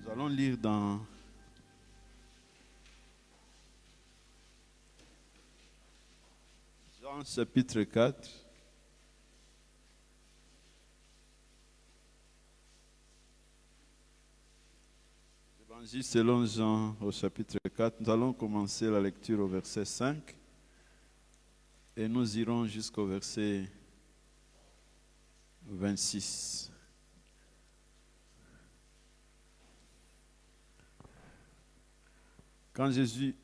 Nous allons lire dans Jean chapitre 4. Évangile selon Jean au chapitre 4. Nous allons commencer la lecture au verset 5 et nous irons jusqu'au verset 26. Quand Jésus,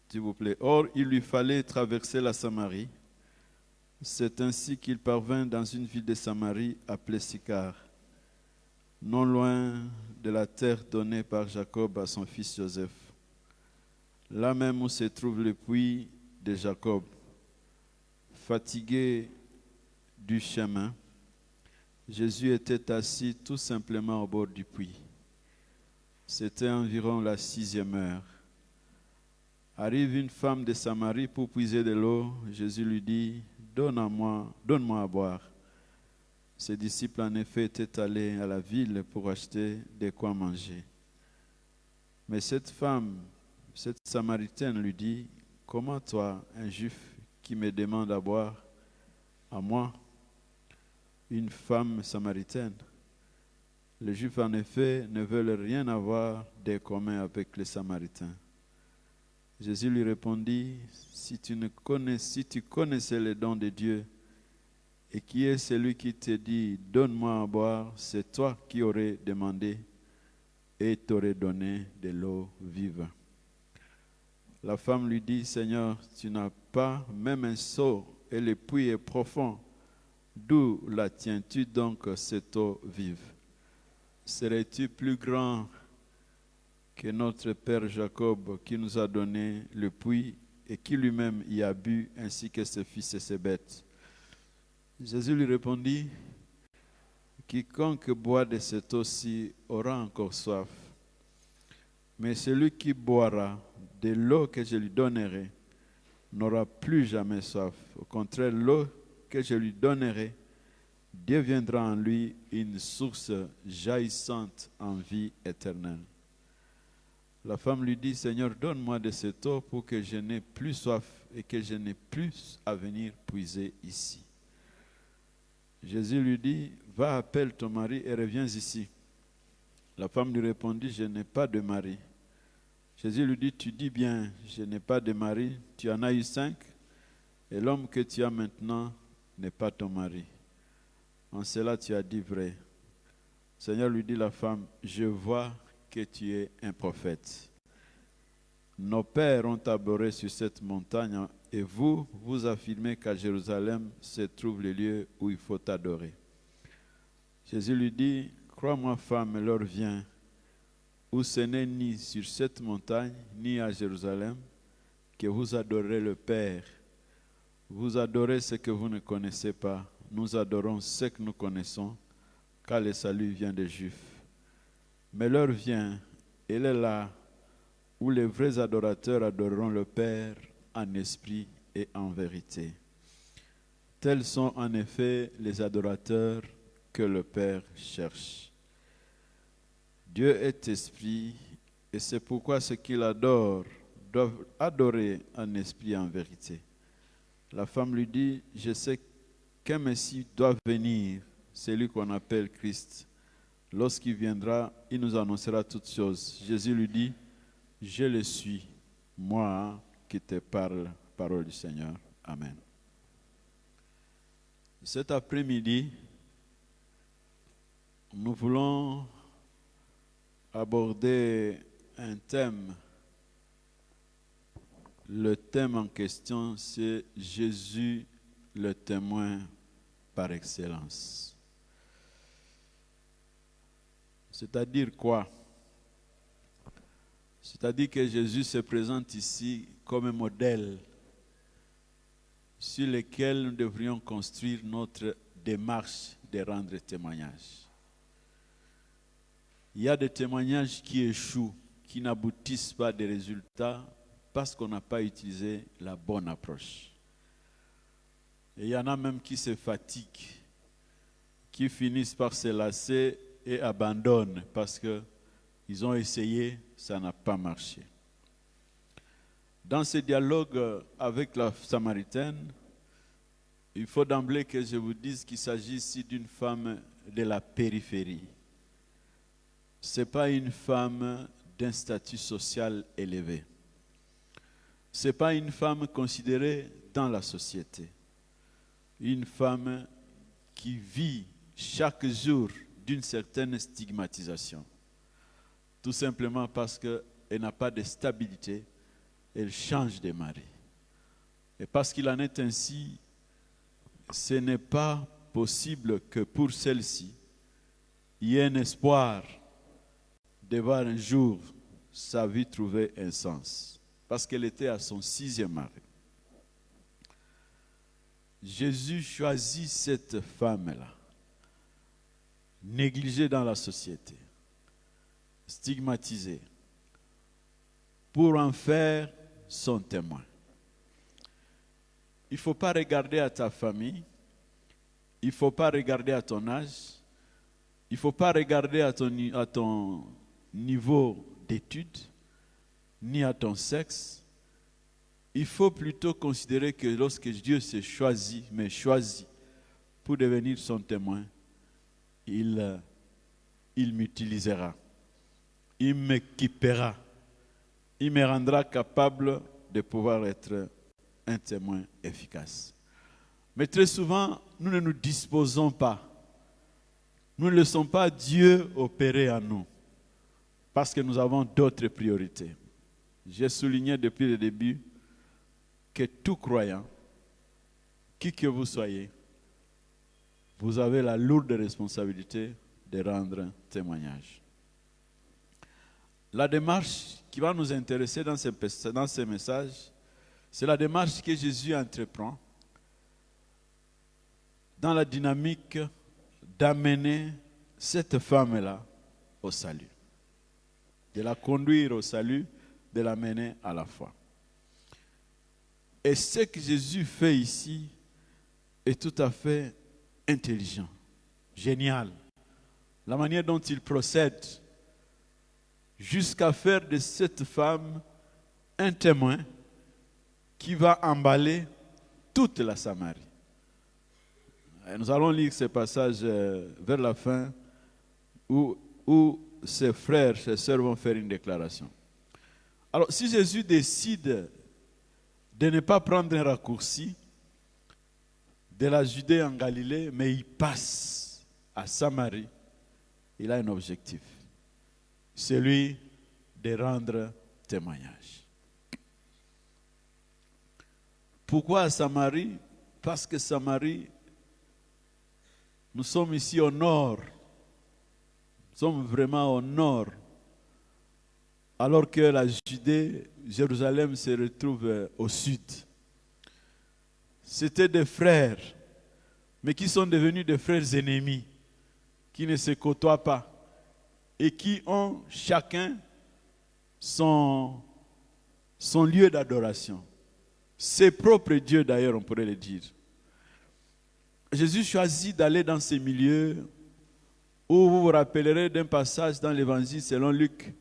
s'il vous plaît, or il lui fallait traverser la Samarie. C'est ainsi qu'il parvint dans une ville de Samarie appelée Sychar, non loin de la terre donnée par Jacob à son fils Joseph, là même où se trouve le puits de Jacob. Fatigué du chemin, Jésus était assis tout simplement au bord du puits. C'était environ la 6e heure. Arrive une femme de Samarie pour puiser de l'eau. Jésus lui dit, donne-moi à boire. Ses disciples en effet étaient allés à la ville pour acheter de quoi manger. Mais cette femme, cette Samaritaine lui dit, comment toi, un juif qui me demande à boire, à moi, une femme samaritaine? Les Juifs, en effet, ne veulent rien avoir de commun avec les Samaritains. Jésus lui répondit, si tu connaissais les dons de Dieu, et qui est celui qui te dit, donne-moi à boire, c'est toi qui aurais demandé et t'aurais donné de l'eau vive. La femme lui dit, Seigneur, tu n'as pas même un seau, et le puits est profond. D'où la tiens-tu donc cette eau vive? Serais-tu plus grand que notre père Jacob qui nous a donné le puits et qui lui-même y a bu, ainsi que ses fils et ses bêtes? Jésus lui répondit, quiconque boit de cette eau-ci aura encore soif. Mais celui qui boira de l'eau que je lui donnerai n'aura plus jamais soif. Au contraire, l'eau que je lui donnerai deviendra en lui une source jaillissante en vie éternelle. La femme lui dit, Seigneur, donne-moi de cette eau pour que je n'ai plus soif et que je n'ai plus à venir puiser ici. Jésus lui dit, va, appelle ton mari et reviens ici. La femme lui répondit, je n'ai pas de mari. Jésus lui dit, tu dis bien, je n'ai pas de mari, tu en as eu 5, et l'homme que tu as maintenant n'est pas ton mari. En cela, tu as dit vrai. Le Seigneur lui dit, la femme, je vois que tu es un prophète. Nos pères ont adoré sur cette montagne, et vous affirmez qu'à Jérusalem se trouve le lieu où il faut adorer. Jésus lui dit, crois-moi, femme, l'heure vient où ce n'est ni sur cette montagne, ni à Jérusalem, que vous adorerez le Père. Vous adorez ce que vous ne connaissez pas. Nous adorons ce que nous connaissons, car le salut vient des Juifs. Mais l'heure vient, elle est là, où les vrais adorateurs adoreront le Père en esprit et en vérité. Tels sont en effet les adorateurs que le Père cherche. Dieu est esprit, et c'est pourquoi ceux qui l'adorent doivent adorer en esprit et en vérité. La femme lui dit, je sais qu'un Messie doit venir, celui qu'on appelle Christ. Lorsqu'il viendra, il nous annoncera toutes choses. Jésus lui dit, je le suis, moi qui te parle, parole du Seigneur. Amen. Cet après-midi, nous voulons aborder un thème. Le thème en question, c'est Jésus, le témoin par excellence. C'est-à-dire quoi? C'est-à-dire que Jésus se présente ici comme un modèle sur lequel nous devrions construire notre démarche de rendre témoignage. Il y a des témoignages qui échouent, qui n'aboutissent pas des résultats parce qu'on n'a pas utilisé la bonne approche. Et il y en a même qui se fatiguent, qui finissent par se lasser et abandonnent parce que Ils ont essayé, ça n'a pas marché. Dans ce dialogue avec la Samaritaine, il faut d'emblée que je vous dise qu'il s'agit ici d'une femme de la périphérie. Ce n'est pas une femme d'un statut social élevé. Ce n'est pas une femme considérée dans la société. Une femme qui vit chaque jour d'une certaine stigmatisation. Tout simplement parce qu'elle n'a pas de stabilité, elle change de mari. Et parce qu'il en est ainsi, ce n'est pas possible que pour celle-ci, il y ait un espoir de voir un jour sa vie trouver un sens. Parce qu'elle était à son 6e mari. Jésus choisit cette femme-là, négligée dans la société, stigmatisée, pour en faire son témoin. Il ne faut pas regarder à ta famille, il ne faut pas regarder à ton âge, il ne faut pas regarder à ton niveau d'études, ni à ton sexe. Il faut plutôt considérer que lorsque Dieu me choisit pour devenir son témoin, il m'utilisera, il m'équipera, il me rendra capable de pouvoir être un témoin efficace. Mais très souvent, nous ne nous disposons pas. Nous ne laissons pas Dieu opérer en nous parce que nous avons d'autres priorités. J'ai souligné depuis le début que tout croyant, qui que vous soyez, vous avez la lourde responsabilité de rendre témoignage. La démarche qui va nous intéresser dans ce message, c'est la démarche que Jésus entreprend dans la dynamique d'amener cette femme-là au salut. De la conduire au salut, de l'amener à la foi. Et ce que Jésus fait ici est tout à fait intelligent, génial. La manière dont il procède jusqu'à faire de cette femme un témoin qui va emballer toute la Samarie. Et nous allons lire ce passage vers la fin où ses frères, ses sœurs vont faire une déclaration. Alors, si Jésus décide de ne pas prendre un raccourci de la Judée en Galilée, mais il passe à Samarie, il a un objectif, celui de rendre témoignage. Pourquoi à Samarie? Parce que Samarie, nous sommes ici au nord, nous sommes vraiment au nord, alors que la Judée, Jérusalem se retrouve au sud. C'était des frères, mais qui sont devenus des frères ennemis, qui ne se côtoient pas et qui ont chacun son lieu d'adoration. Ses propres dieux d'ailleurs, on pourrait le dire. Jésus choisit d'aller dans ces milieux où vous vous rappellerez d'un passage dans l'évangile selon Luc,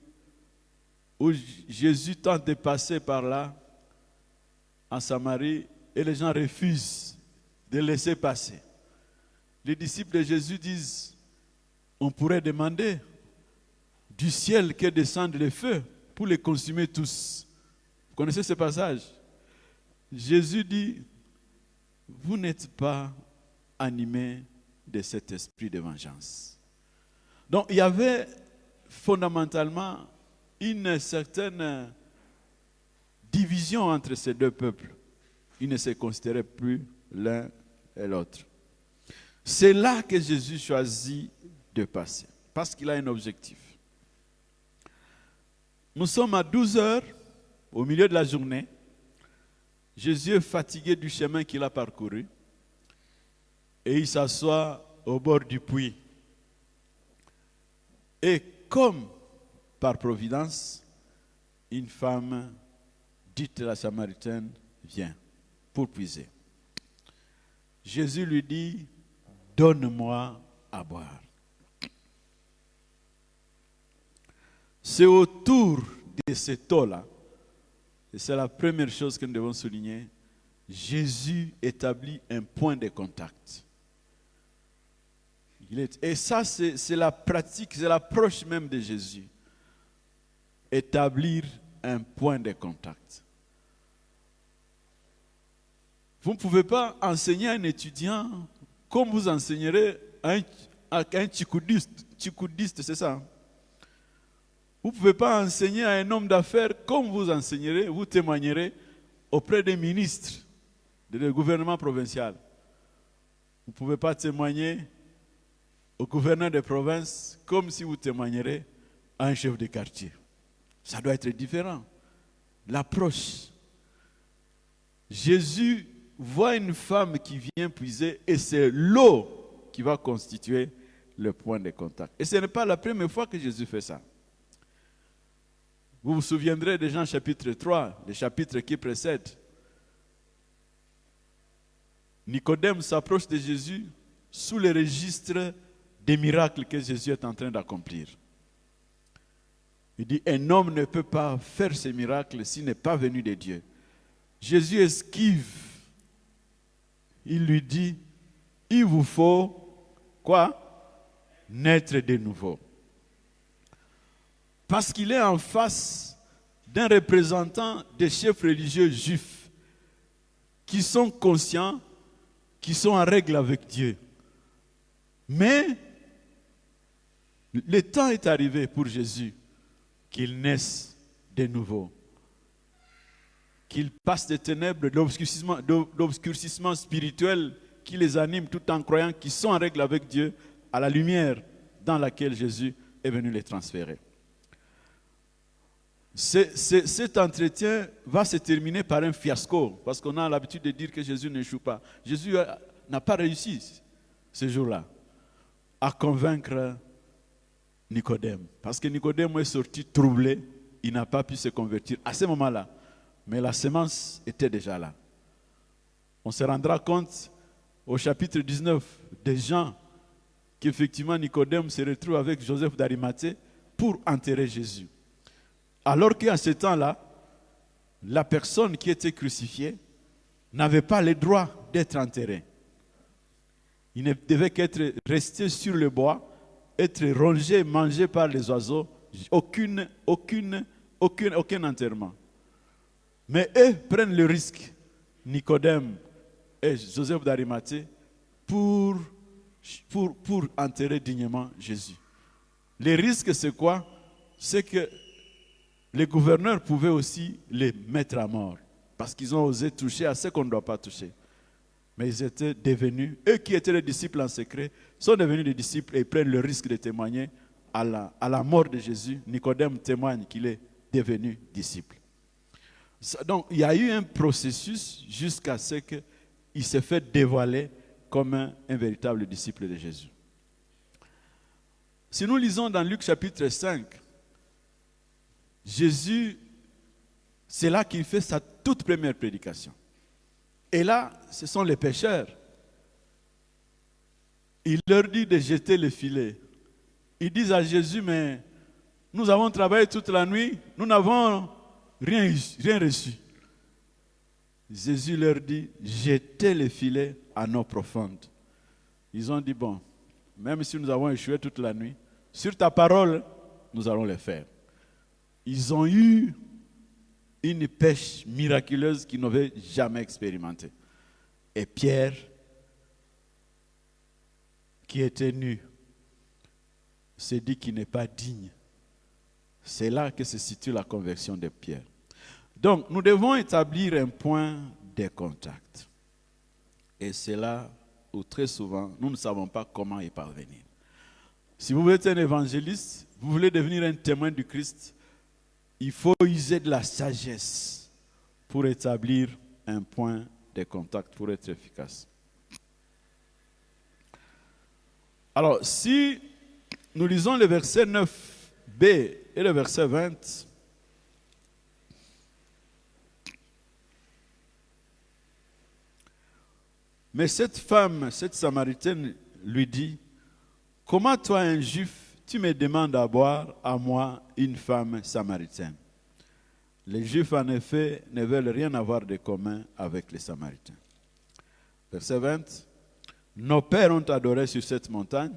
où Jésus tente de passer par là, en Samarie, et les gens refusent de laisser passer. Les disciples de Jésus disent, on pourrait demander du ciel que descende le feu pour les consumer tous. Vous connaissez ce passage? Jésus dit, vous n'êtes pas animés de cet esprit de vengeance. Donc il y avait fondamentalement une certaine division entre ces deux peuples. Ils ne se considéraient plus l'un et l'autre. C'est là que Jésus choisit de passer, parce qu'il a un objectif. Nous sommes à 12 heures, au milieu de la journée. Jésus est fatigué du chemin qu'il a parcouru et il s'assoit au bord du puits. Et comme par providence, une femme, dite la Samaritaine, vient pour puiser. Jésus lui dit, donne-moi à boire. C'est autour de cette eau-là, et c'est la première chose que nous devons souligner, Jésus établit un point de contact. Et ça, c'est la pratique, c'est l'approche même de Jésus. Établir un point de contact. Vous ne pouvez pas enseigner à un étudiant comme vous enseignerez à un tchikoudiste, c'est ça? Vous ne pouvez pas enseigner à un homme d'affaires comme vous enseignerez, vous témoignerez auprès des ministres du gouvernement provincial. Vous ne pouvez pas témoigner au gouverneur de province comme si vous témoignerez à un chef de quartier. Ça doit être différent. L'approche. Jésus voit une femme qui vient puiser et c'est l'eau qui va constituer le point de contact. Et ce n'est pas la première fois que Jésus fait ça. Vous vous souviendrez de Jean chapitre 3, le chapitre qui précède. Nicodème s'approche de Jésus sous le registre des miracles que Jésus est en train d'accomplir. Il dit, un homme ne peut pas faire ces miracles s'il n'est pas venu de Dieu. Jésus esquive. Il lui dit, il vous faut quoi? Naître de nouveau. Parce qu'il est en face d'un représentant des chefs religieux juifs qui sont conscients, qui sont en règle avec Dieu. Mais le temps est arrivé pour Jésus qu'il naisse de nouveau. Qu'il passe des ténèbres, d'obscurcissement spirituel qui les anime tout en croyant qu'ils sont en règle avec Dieu à la lumière dans laquelle Jésus est venu les transférer. Cet entretien va se terminer par un fiasco parce qu'on a l'habitude de dire que Jésus n'échoue pas. Jésus n'a pas réussi ce jour-là à convaincre Nicodème. Parce que Nicodème est sorti troublé, il n'a pas pu se convertir à ce moment-là. Mais la semence était déjà là. On se rendra compte au chapitre 19 de Jean qu'effectivement Nicodème se retrouve avec Joseph d'Arimathée pour enterrer Jésus. Alors qu'à ce temps-là, la personne qui était crucifiée n'avait pas le droit d'être enterrée. Il ne devait qu'être resté sur le bois, être rongé, mangé par les oiseaux, aucun enterrement. Mais eux prennent le risque, Nicodème et Joseph d'Arimathée, pour enterrer dignement Jésus. Le risque, c'est quoi? C'est que les gouverneurs pouvaient aussi les mettre à mort, parce qu'ils ont osé toucher à ce qu'on ne doit pas toucher. Mais ils étaient devenus, eux qui étaient les disciples en secret, sont devenus des disciples et prennent le risque de témoigner à la mort de Jésus. Nicodème témoigne qu'il est devenu disciple. Donc il y a eu un processus jusqu'à ce qu'il se fait dévoiler comme un véritable disciple de Jésus. Si nous lisons dans Luc chapitre 5, Jésus, c'est là qu'il fait sa toute première prédication. Et là, ce sont les pêcheurs. Il leur dit de jeter le filet. Ils disent à Jésus, mais nous avons travaillé toute la nuit, nous n'avons rien reçu. Jésus leur dit, jetez le filet à eau profonde. Ils ont dit, bon, même si nous avons échoué toute la nuit, sur ta parole, nous allons le faire. Ils ont eu une pêche miraculeuse qu'ils n'avaient jamais expérimentée. Et Pierre, qui était nu, s'est dit qu'il n'est pas digne. C'est là que se situe la conversion de Pierre. Donc, nous devons établir un point de contact. Et c'est là où très souvent, nous ne savons pas comment y parvenir. Si vous voulez être un évangéliste, vous voulez devenir un témoin du Christ, il faut user de la sagesse pour établir un point de contact, pour être efficace. Alors, si nous lisons le verset 9b et le verset 20, mais cette femme, cette Samaritaine, lui dit, « Comment toi, un juif, tu me demandes à boire, à moi, une femme samaritaine. Les Juifs, en effet, ne veulent rien avoir de commun avec les Samaritains. Verset 20. Nos pères ont adoré sur cette montagne,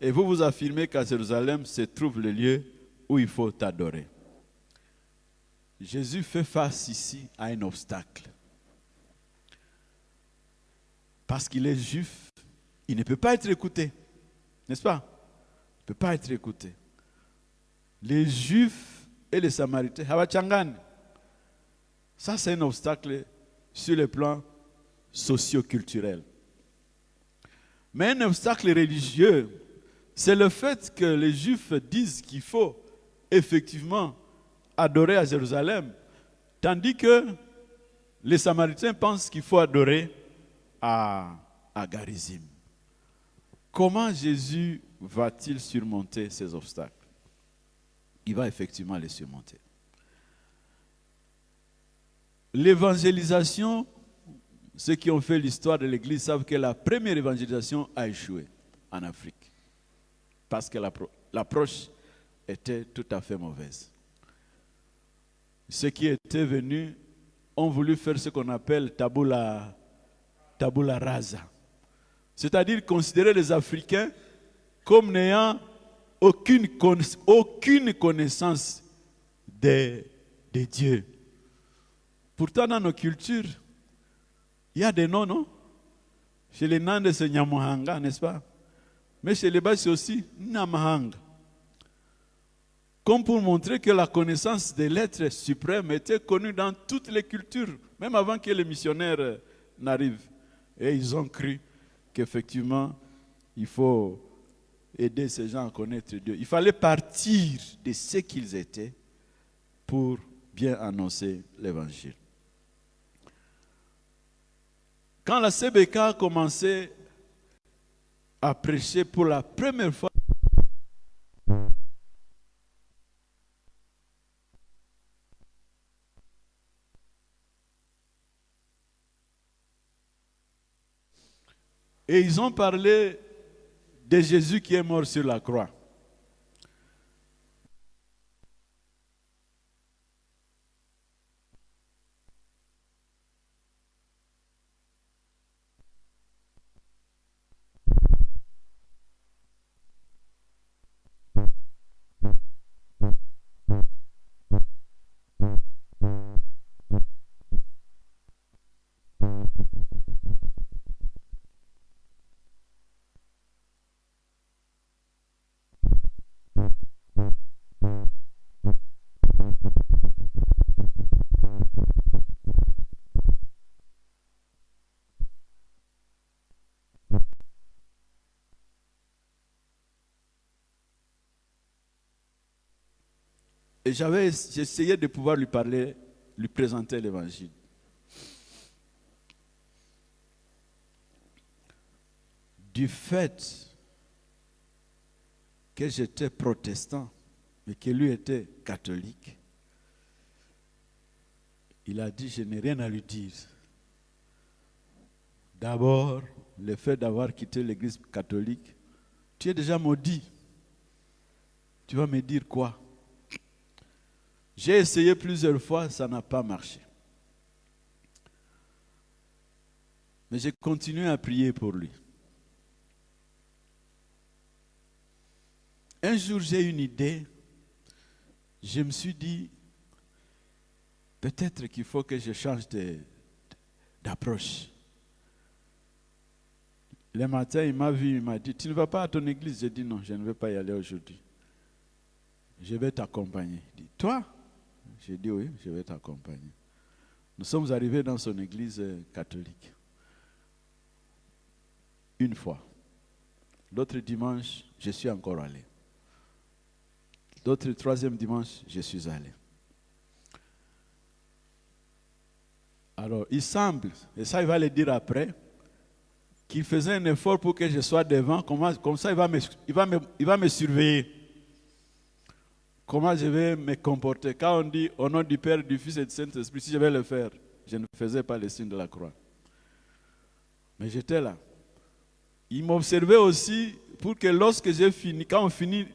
et vous vous affirmez qu'à Jérusalem se trouve le lieu où il faut adorer. Jésus fait face ici à un obstacle. Parce qu'il est juif, il ne peut pas être écouté. N'est-ce pas? Il ne peut pas être écouté. Les Juifs et les Samaritains, Habachangan, ça c'est un obstacle sur le plan socio-culturel. Mais un obstacle religieux, c'est le fait que les Juifs disent qu'il faut effectivement adorer à Jérusalem, tandis que les Samaritains pensent qu'il faut adorer à Garizim. Comment Jésus va-t-il surmonter ces obstacles? Il va effectivement les surmonter. L'évangélisation, ceux qui ont fait l'histoire de l'Église savent que la première évangélisation a échoué en Afrique. Parce que l'approche était tout à fait mauvaise. Ceux qui étaient venus ont voulu faire ce qu'on appelle tabula rasa. C'est-à-dire considérer les Africains comme n'ayant aucune connaissance de Dieu. Pourtant, dans nos cultures, il y a des noms, non? Chez les Nandes, c'est Nyamuhanga, n'est-ce pas? Mais chez les Bas, c'est aussi Namahanga. Comme pour montrer que la connaissance de l'être suprême était connue dans toutes les cultures, même avant que les missionnaires n'arrivent. Et ils ont cru qu'effectivement, il faut aider ces gens à connaître Dieu. Il fallait partir de ce qu'ils étaient pour bien annoncer l'évangile. Quand la CBK a commencé à prêcher pour la première fois, et ils ont parlé de Jésus qui est mort sur la croix. Et j'essayais de pouvoir lui parler, lui présenter l'évangile. Du fait que j'étais protestant, mais que lui était catholique, il a dit, je n'ai rien à lui dire. D'abord, le fait d'avoir quitté l'église catholique, tu es déjà maudit. Tu vas me dire quoi? J'ai essayé plusieurs fois, ça n'a pas marché. Mais j'ai continué à prier pour lui. Un jour, j'ai une idée. Je me suis dit, peut-être qu'il faut que je change d'approche. Le matin, il m'a vu, il m'a dit, tu ne vas pas à ton église? J'ai dit non, je ne vais pas y aller aujourd'hui. Je vais t'accompagner. Il dit, toi? J'ai dit oui, je vais t'accompagner. Nous sommes arrivés dans son église catholique. Une fois. L'autre dimanche, je suis encore allé. L'autre troisième dimanche, je suis allé. Alors, il semble, et ça il va le dire après, qu'il faisait un effort pour que je sois devant, comme ça il va me surveiller. Comment je vais me comporter? Quand on dit au nom du Père, du Fils et du Saint-Esprit, si je vais le faire, je ne faisais pas le signe de la croix. Mais j'étais là. Il m'observait aussi pour que lorsque j'ai fini, quand on finit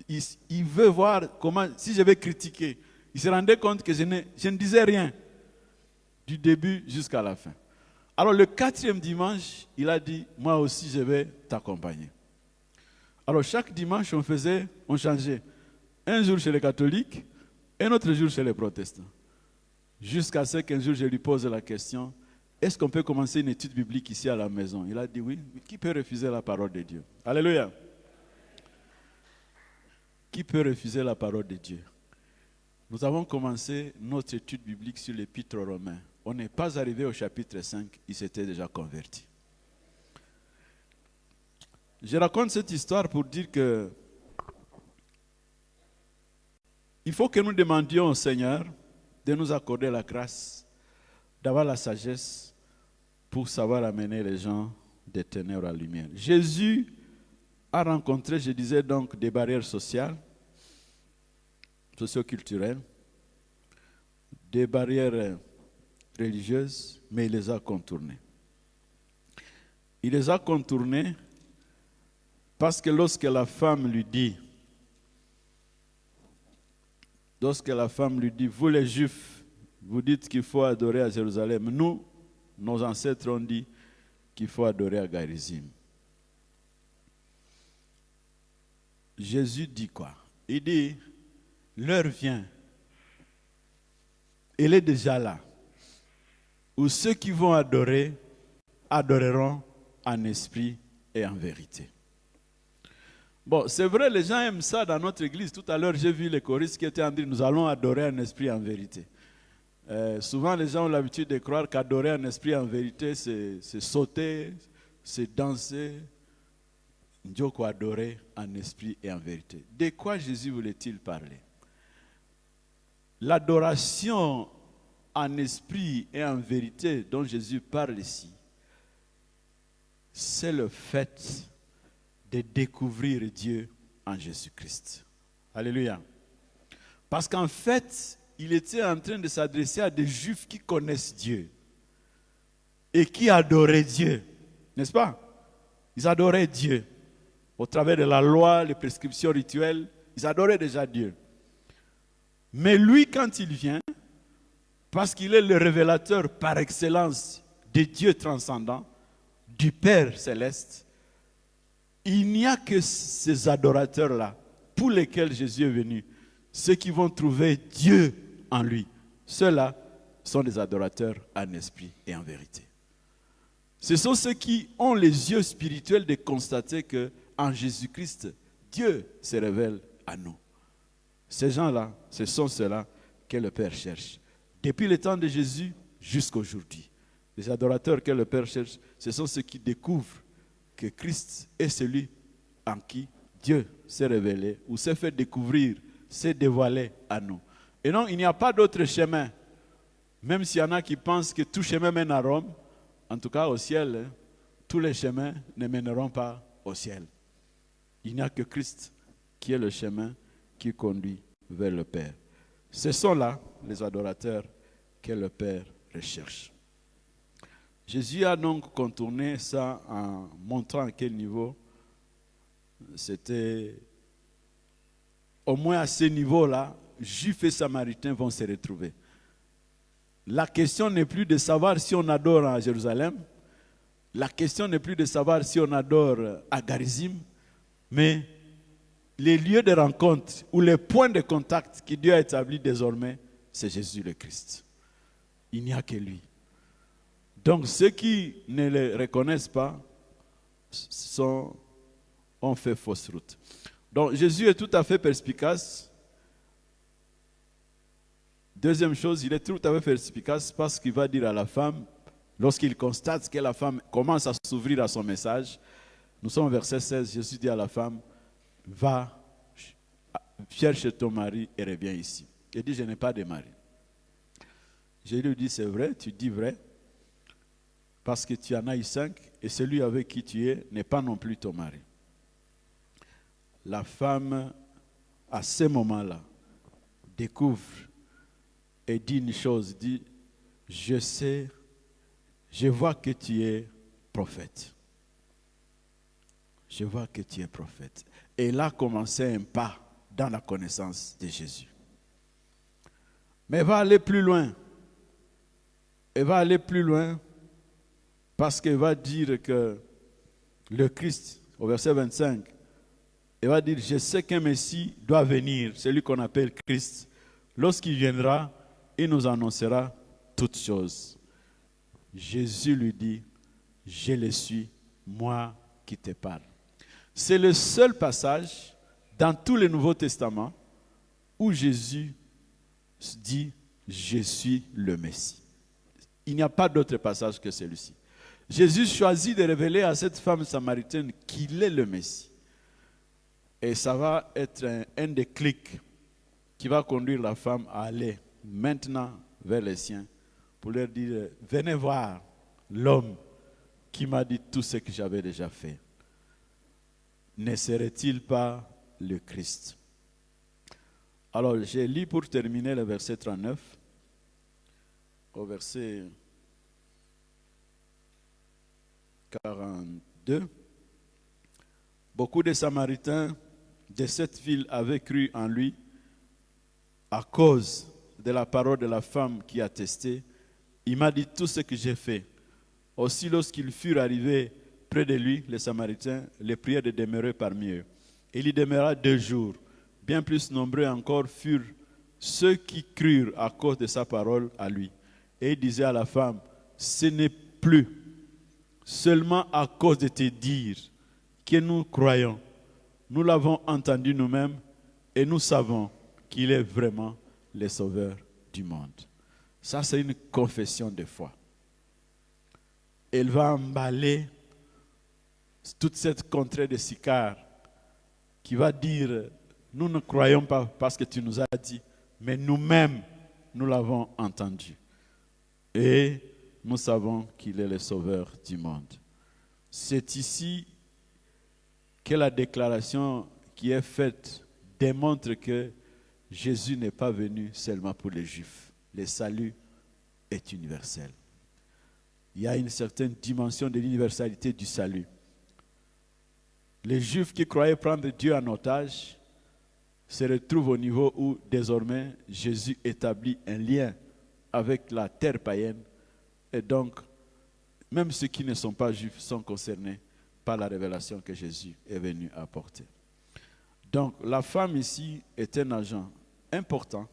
il veut voir comment, si je vais critiquer. Il se rendait compte que je ne disais rien du début jusqu'à la fin. Alors le 4e dimanche, il a dit, moi aussi je vais t'accompagner. Alors chaque dimanche, on changeait. Un jour chez les catholiques, un autre jour chez les protestants. Jusqu'à ce qu'un jour je lui pose la question, est-ce qu'on peut commencer une étude biblique ici à la maison? Il a dit oui. Qui peut refuser la parole de Dieu? Alléluia. Qui peut refuser la parole de Dieu? Nous avons commencé notre étude biblique sur l'Épître aux Romains. On n'est pas arrivé au chapitre 5, il s'était déjà converti. Je raconte cette histoire pour dire que il faut que nous demandions au Seigneur de nous accorder la grâce, d'avoir la sagesse pour savoir amener les gens des ténèbres à la lumière. Jésus a rencontré, je disais donc, des barrières sociales, socioculturelles, des barrières religieuses, mais il les a contournées. Il les a contournées parce que lorsque la femme lui dit, vous les Juifs, vous dites qu'il faut adorer à Jérusalem. Nous, nos ancêtres ont dit qu'il faut adorer à Garizim. Jésus dit quoi? Il dit, l'heure vient, elle est déjà là, où ceux qui vont adorer, adoreront en esprit et en vérité. Bon, c'est vrai, les gens aiment ça dans notre église. Tout à l'heure, j'ai vu les choristes qui étaient en train de dire, nous allons adorer en esprit et en vérité. Souvent, les gens ont l'habitude de croire qu'adorer en esprit et en vérité, c'est sauter, c'est danser. Dieu quoi adorer en esprit et en vérité. De quoi Jésus voulait-il parler? L'adoration en esprit et en vérité dont Jésus parle ici, c'est le fait de découvrir Dieu en Jésus-Christ. Alléluia. Parce qu'en fait, il était en train de s'adresser à des Juifs qui connaissent Dieu et qui adoraient Dieu. N'est-ce pas? Ils adoraient Dieu. Au travers de la loi, les prescriptions rituelles, ils adoraient déjà Dieu. Mais lui, quand il vient, parce qu'il est le révélateur par excellence de Dieu transcendant, du Père céleste, il n'y a que ces adorateurs-là pour lesquels Jésus est venu, ceux qui vont trouver Dieu en lui. Ceux-là sont des adorateurs en esprit et en vérité. Ce sont ceux qui ont les yeux spirituels de constater que en Jésus-Christ, Dieu se révèle à nous. Ces gens-là, ce sont ceux-là que le Père cherche. Depuis le temps de Jésus jusqu'à aujourd'hui. Les adorateurs que le Père cherche, ce sont ceux qui découvrent que Christ est celui en qui Dieu s'est révélé ou s'est fait découvrir, s'est dévoilé à nous. Et non, il n'y a pas d'autre chemin. Même s'il y en a qui pensent que tout chemin mène à Rome, en tout cas au ciel, tous les chemins ne mèneront pas au ciel. Il n'y a que Christ qui est le chemin qui conduit vers le Père. Ce sont là les adorateurs que le Père recherche. Jésus a donc contourné ça en montrant à quel niveau c'était, au moins à ce niveau-là, Juifs et Samaritains vont se retrouver. La question n'est plus de savoir si on adore à Jérusalem, la question n'est plus de savoir si on adore à Garizim, mais les lieux de rencontre ou les points de contact que Dieu a établis désormais, c'est Jésus le Christ. Il n'y a que lui. Donc ceux qui ne le reconnaissent pas ont fait fausse route. Donc Jésus est tout à fait perspicace. Deuxième chose, il est tout à fait perspicace parce qu'il va dire à la femme, lorsqu'il constate que la femme commence à s'ouvrir à son message, nous sommes au verset 16, Jésus dit à la femme, va, cherche ton mari et reviens ici. Il dit, je n'ai pas de mari. Jésus lui dit, c'est vrai, tu dis vrai, parce que tu en as eu 5 et celui avec qui tu es n'est pas non plus ton mari. La femme, à ce moment-là, découvre et dit une chose, dit, je sais, je vois que tu es prophète. Je vois que tu es prophète. Et là commençait un pas dans la connaissance de Jésus. Mais elle va aller plus loin. Elle va aller plus loin parce qu'elle va dire que le Christ, au verset 25, elle va dire, je sais qu'un Messie doit venir, celui qu'on appelle Christ. Lorsqu'il viendra, il nous annoncera toutes choses. Jésus lui dit, je le suis, moi qui te parle. C'est le seul passage dans tout le Nouveau Testament où Jésus dit, je suis le Messie. Il n'y a pas d'autre passage que celui-ci. Jésus choisit de révéler à cette femme samaritaine qu'il est le Messie. Et ça va être un déclic qui va conduire la femme à aller maintenant vers les siens pour leur dire, venez voir l'homme qui m'a dit tout ce que j'avais déjà fait. Ne serait-il pas le Christ? Alors, j'ai lu pour terminer le verset 39 au verset 42. Beaucoup de Samaritains de cette ville avaient cru en lui à cause de la parole de la femme qui attestait. Il m'a dit tout ce que j'ai fait. Aussi, lorsqu'ils furent arrivés près de lui, les Samaritains, les prièrent de demeurer parmi eux. Il y demeura 2 jours. Bien plus nombreux encore furent ceux qui crurent à cause de sa parole à lui. Et il disait à la femme, ce n'est plus seulement à cause de te dire que nous croyons. Nous l'avons entendu nous-mêmes et nous savons qu'il est vraiment le sauveur du monde. Ça, c'est une confession de foi. Elle va emballer toute cette contrée de Sychar qui va dire, nous ne croyons pas parce que tu nous as dit, mais nous-mêmes, nous l'avons entendu. Et nous savons qu'il est le sauveur du monde. C'est ici que la déclaration qui est faite démontre que Jésus n'est pas venu seulement pour les Juifs. Le salut est universel. Il y a une certaine dimension de l'universalité du salut. Les Juifs qui croyaient prendre Dieu en otage se retrouvent au niveau où désormais Jésus établit un lien avec la terre païenne. Et donc, même ceux qui ne sont pas juifs sont concernés par la révélation que Jésus est venu apporter. Donc, la femme ici est un agent important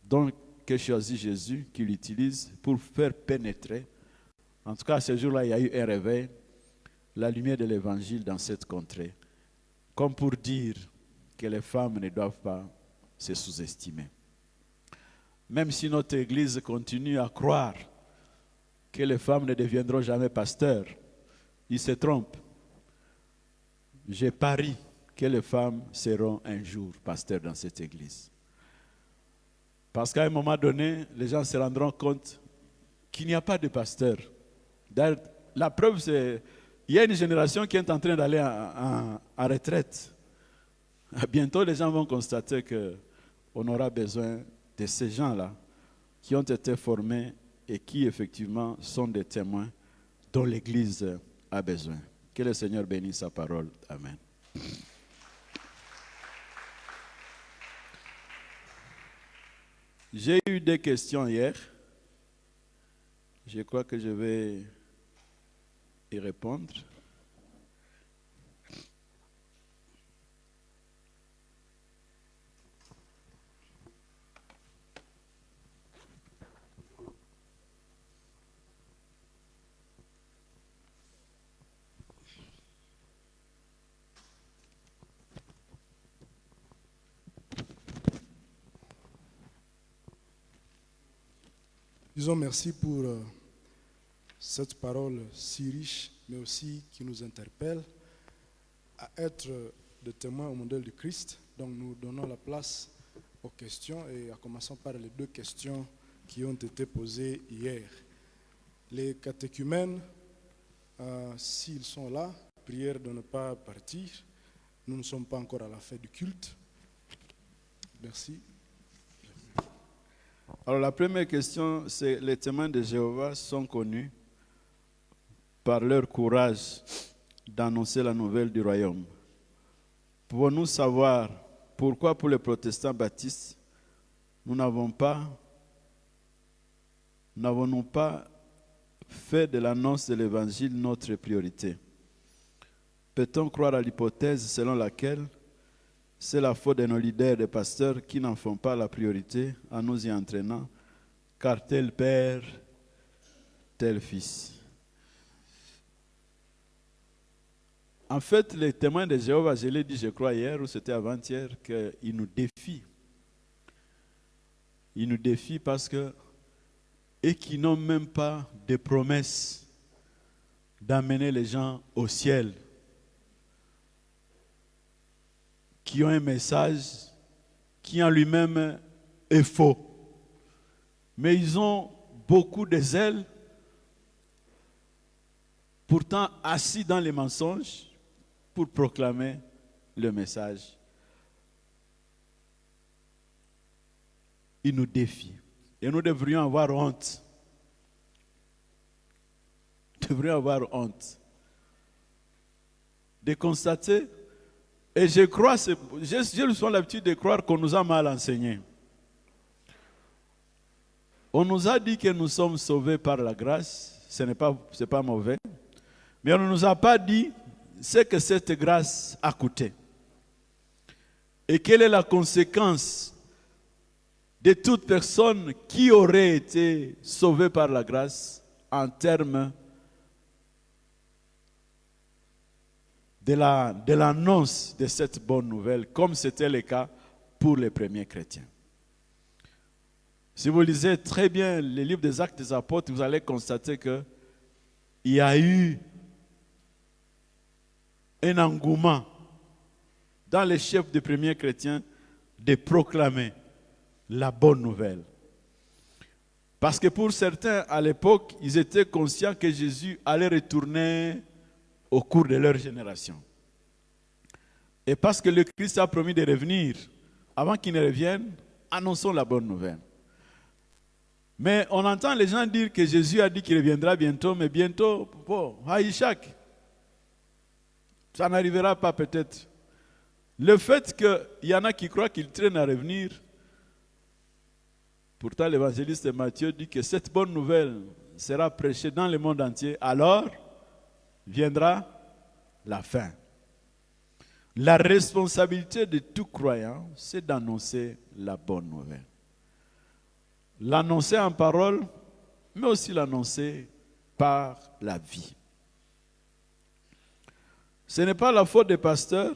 donc, que choisit Jésus, qu'il utilise pour faire pénétrer. En tout cas, à ce jour-là, il y a eu un réveil, la lumière de l'évangile dans cette contrée, comme pour dire que les femmes ne doivent pas se sous-estimer. Même si notre Église continue à croire que les femmes ne deviendront jamais pasteurs, ils se trompent. Je parie que les femmes seront un jour pasteurs dans cette Église. Parce qu'à un moment donné, les gens se rendront compte qu'il n'y a pas de pasteur. D'ailleurs, la preuve, c'est qu'il y a une génération qui est en train d'aller en retraite. Bientôt, les gens vont constater qu'on aura besoin de ces gens-là qui ont été formés et qui, effectivement, sont des témoins dont l'Église a besoin. Que le Seigneur bénisse sa parole. Amen. J'ai eu des questions hier. Je crois que je vais y répondre. Disons merci pour cette parole si riche, mais aussi qui nous interpelle à être des témoins au modèle du Christ. Donc nous donnons la place aux questions et en commençant par les 2 questions qui ont été posées hier. Les catéchumènes, s'ils sont là, prière de ne pas partir. Nous ne sommes pas encore à la fin du culte. Merci. Alors la première question, c'est les témoins de Jéhovah sont connus par leur courage d'annoncer la nouvelle du royaume. Pouvons-nous savoir pourquoi pour les protestants baptistes, nous n'avons pas fait de l'annonce de l'évangile notre priorité? Peut-on croire à l'hypothèse selon laquelle c'est la faute de nos leaders, des pasteurs, qui n'en font pas la priorité en nous y entraînant, car tel père, tel fils? En fait, les témoins de Jéhovah, je l'ai dit, je crois hier, ou c'était avant-hier, qu'ils nous défient. Ils nous défient parce que, et qui n'ont même pas de promesses d'amener les gens au ciel, qui ont un message qui en lui-même est faux. Mais ils ont beaucoup de zèle, pourtant assis dans les mensonges, pour proclamer le message. Ils nous défient. Et nous devrions avoir honte. Nous devrions avoir honte de constater. Et je crois, j'ai l'habitude de croire qu'on nous a mal enseigné. On nous a dit que nous sommes sauvés par la grâce. Ce n'est pas mauvais. Mais on ne nous a pas dit ce que cette grâce a coûté. Et quelle est la conséquence de toute personne qui aurait été sauvée par la grâce en termes de l'annonce de cette bonne nouvelle, comme c'était le cas pour les premiers chrétiens. Si vous lisez très bien les livres des Actes des Apôtres, vous allez constater qu'il y a eu un engouement dans les chefs des premiers chrétiens de proclamer la bonne nouvelle. Parce que pour certains, à l'époque, ils étaient conscients que Jésus allait retourner au cours de leur génération. Et parce que le Christ a promis de revenir, avant qu'il ne revienne, annonçons la bonne nouvelle. Mais on entend les gens dire que Jésus a dit qu'il reviendra bientôt, mais bientôt, Haïchak, ça n'arrivera pas peut-être. Le fait qu'il y en a qui croient qu'il traîne à revenir, pourtant l'évangéliste Matthieu dit que cette bonne nouvelle sera prêchée dans le monde entier, alors viendra la fin. La responsabilité de tout croyant, c'est d'annoncer la bonne nouvelle. L'annoncer en parole, mais aussi l'annoncer par la vie. Ce n'est pas la faute des pasteurs,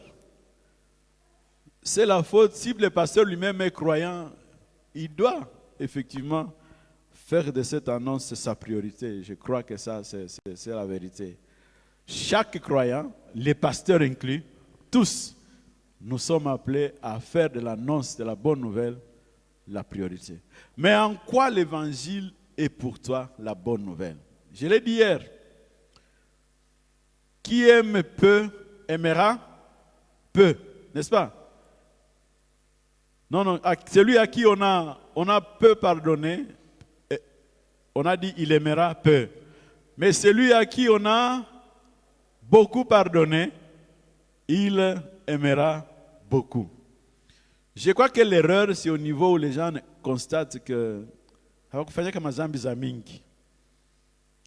c'est la faute, si le pasteur lui-même est croyant, il doit effectivement faire de cette annonce sa priorité. Je crois que ça, c'est la vérité. Chaque croyant, les pasteurs inclus, tous, nous sommes appelés à faire de l'annonce de la bonne nouvelle la priorité. Mais en quoi l'évangile est pour toi la bonne nouvelle? Je l'ai dit hier. Qui aime peu, aimera peu, n'est-ce pas? Non, celui à qui on a peu pardonné, on a dit il aimera peu. Mais celui à qui on a beaucoup pardonné, il aimera beaucoup. Je crois que l'erreur, c'est au niveau où les gens constatent que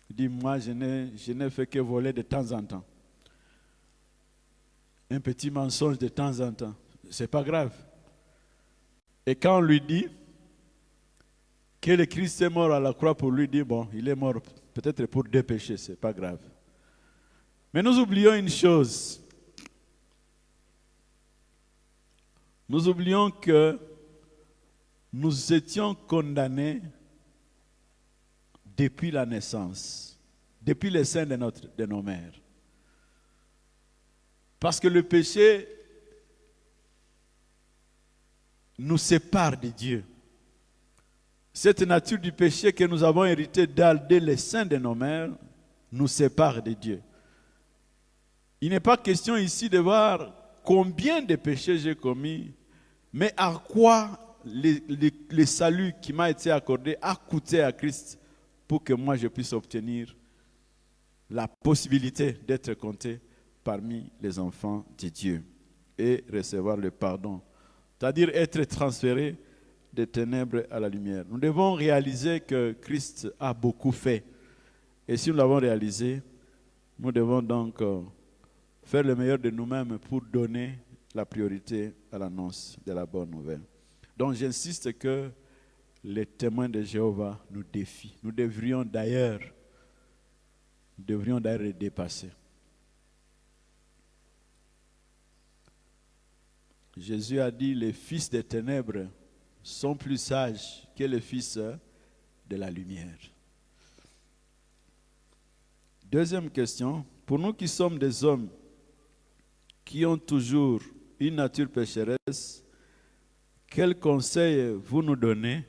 il dit, moi, je n'ai fait que voler de temps en temps. Un petit mensonge de temps en temps. C'est pas grave. Et quand on lui dit que le Christ est mort à la croix pour lui, dit, bon, il est mort peut-être pour 2 péchés, c'est pas grave. Mais nous oublions une chose. Nous oublions que nous étions condamnés depuis la naissance, depuis le sein de nos mères. Parce que le péché nous sépare de Dieu. Cette nature du péché que nous avons héritée dès le sein de nos mères nous sépare de Dieu. Il n'est pas question ici de voir combien de péchés j'ai commis, mais à quoi le salut qui m'a été accordé a coûté à Christ pour que moi je puisse obtenir la possibilité d'être compté parmi les enfants de Dieu et recevoir le pardon c'est-à-dire être transféré des ténèbres à la lumière. Nous devons réaliser que Christ a beaucoup fait. Et si nous l'avons réalisé, nous devons donc faire le meilleur de nous-mêmes pour donner la priorité à l'annonce de la bonne nouvelle. Donc j'insiste que les témoins de Jéhovah nous défient. Nous devrions d'ailleurs les dépasser. Jésus a dit, les fils des ténèbres sont plus sages que les fils de la lumière. Deuxième question, pour nous qui sommes des hommes qui ont toujours une nature pécheresse, quel conseil vous nous donnez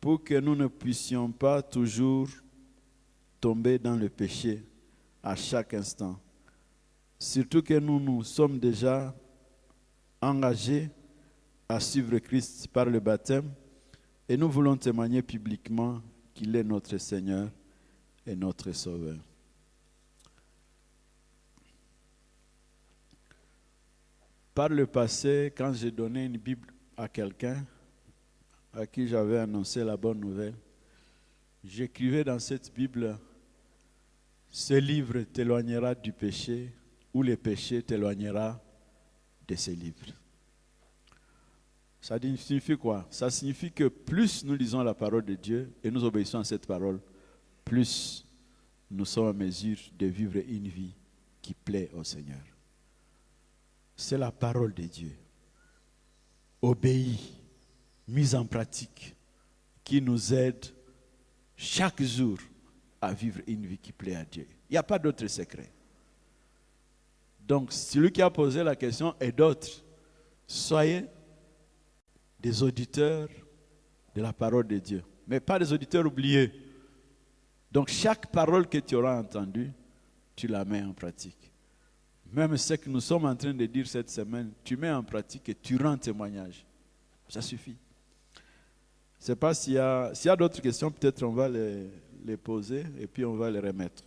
pour que nous ne puissions pas toujours tomber dans le péché à chaque instant? Surtout que nous sommes déjà engagés à suivre Christ par le baptême et nous voulons témoigner publiquement qu'il est notre Seigneur et notre Sauveur. Par le passé, quand j'ai donné une Bible à quelqu'un à qui j'avais annoncé la bonne nouvelle, j'écrivais dans cette Bible, ce livre t'éloignera du péché ou le péché t'éloignera de ce livre. Ça signifie quoi? Ça signifie que plus nous lisons la parole de Dieu et nous obéissons à cette parole, plus nous sommes en mesure de vivre une vie qui plaît au Seigneur. C'est la parole de Dieu, obéie, mise en pratique, qui nous aide chaque jour à vivre une vie qui plaît à Dieu. Il n'y a pas d'autre secret. Donc, celui qui a posé la question et d'autres, soyez des auditeurs de la parole de Dieu, mais pas des auditeurs oubliés. Donc, chaque parole que tu auras entendue, tu la mets en pratique. Même ce que nous sommes en train de dire cette semaine, tu mets en pratique et tu rends témoignage. Ça suffit. Je ne sais pas s'il y a d'autres questions, peut-être on va les poser et puis on va les remettre.